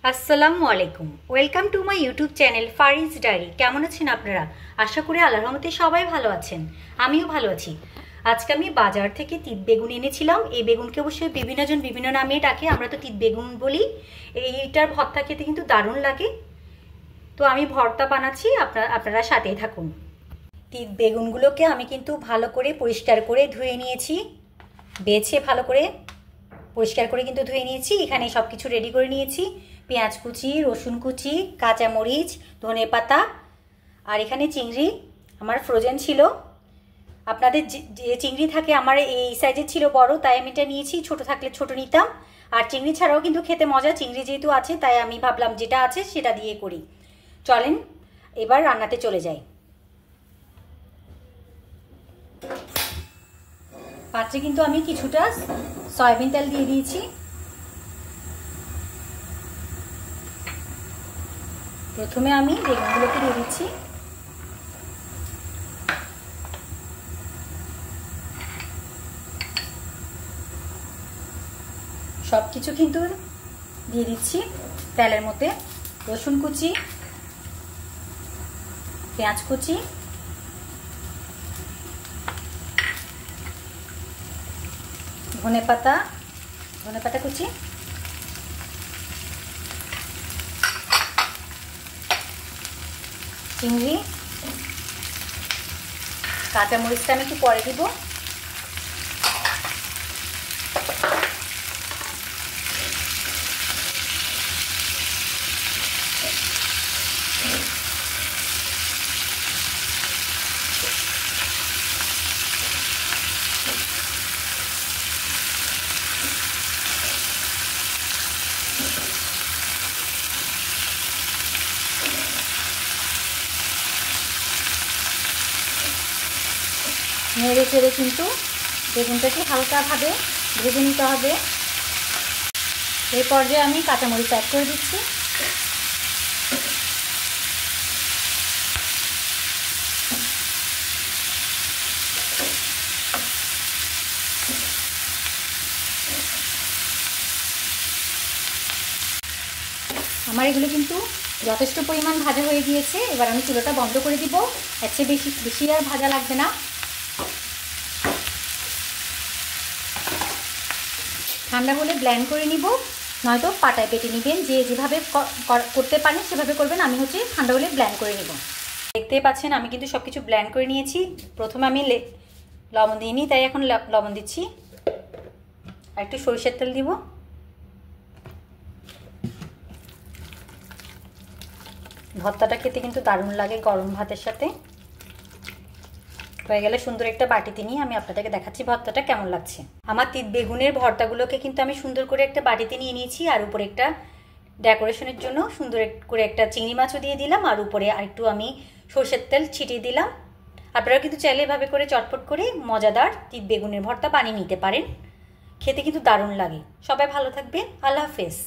আসসালামু আলাইকুম, welcome to my YouTube channel Fariz diary. কেমন আছেন আপনারা? আশা করি আল্লাহর রহমতে সবাই ভালো আছেন, আমিও ভালো আছি। আজকে আমি বাজার থেকে তিত বেগুন এনেছিলাম। এই বেগুনকে অবশ্যই বিভিন্নজন বিভিন্ন নামে ডাকে, আমরা তো তিত বেগুন বলি। এইটার ভর্তা খেতে কিন্তু দারুণ লাগে। তো আমি ভর্তা বানাচ্ছি, আপনারা সাথেই থাকুন। তিত বেগুনগুলোকে আমি কিন্তু ভালো করে পরিষ্কার করে ধুয়ে নিয়েছি, বেছে ভালো করে পরিষ্কার করে কিন্তু ধুয়ে নিয়েছি। এখানে সব কিছু রেডি করে নিয়েছি, পেঁয়াজ কুচি, রসুন কুচি, কাঁচামরিচ, ধনে পাতা, আর এখানে চিংড়ি আমার ফ্রোজেন ছিল। আপনাদের যে চিংড়ি থাকে, আমার এই সাইজের ছিল বড়, তাই আমি এটা নিয়েছি। ছোট থাকলে ছোট নিতাম। আর চিংড়ি ছাড়াও কিন্তু খেতে মজা, চিংড়ি যেহেতু আছে তাই আমি ভাবলাম যেটা আছে সেটা দিয়ে করি। চলেন এবার রান্নাতে চলে যাই। পাত্রে কিন্তু আমি কিছুটা সয়াবিন তেল দিয়ে দিয়েছি। প্রথমে আমি বেগুনগুলোকে দিয়ে দিচ্ছি। সব কিছু কিন্তু দিয়ে দিচ্ছি তেলের মধ্যে। রসুন কুচি, পেঁয়াজ কুচি, ধনে পাতা কুচি, চিংড়ি, কাঁচামরিচটা আমি একটু পরে দিব। নেড়ে চেড়ে কিন্তু বেগুনটাকে হালকাভাবে ভেজে নিতে হবে। এই পর্যায়ে আমি কাঁচামরিচ অ্যাড করে দিচ্ছি। আমার এগুলো কিন্তু যথেষ্ট পরিমাণ ভাজা হয়ে গিয়েছে। এবার আমি চুলাটা বন্ধ করে দিব, এর চেয়ে বেশি আর ভাজা লাগবে না। ঠান্ডা হলে ব্লেন্ড করে নিব, নয়তো পাটায় বেটে নেবেন। যেভাবে করতে পারেন সেভাবে করবেন। আমি ঠান্ডা হলে ব্লেন্ড করে নিব। দেখতেই পাচ্ছেন আমি কিন্তু সব কিছু ব্লেন্ড করে নিয়েছি। প্রথমে আমি লবণ দিইনি, তাই এখন লবণ দিচ্ছি। আর একটু সরিষার তেল দিব। ভর্তাটা খেতে কিন্তু দারুণ লাগে গরম ভাতের সাথে। হয়ে গেলে সুন্দর একটা বাটিতে নিয়ে আমি আপনাদেরকে দেখাচ্ছি ভর্তাটা কেমন লাগছে। আমার তিত বেগুনের ভর্তাগুলোকে কিন্তু আমি সুন্দর করে একটা বাটিতে নিয়ে নিয়েছি। আর উপরে একটা ডেকোরেশনের জন্য সুন্দর করে একটা চিংড়ি মাছও দিয়ে দিলাম। আর উপরে আরেকটু আমি সরষের তেল ছিটিয়ে দিলাম। আপনারা কিন্তু চাইলে এভাবে করে চটপট করে মজাদার তিত বেগুনের ভর্তা বানিয়ে নিতে পারেন। খেতে কিন্তু দারুণ লাগে। সবাই ভালো থাকবেন। আল্লাহ হাফেজ।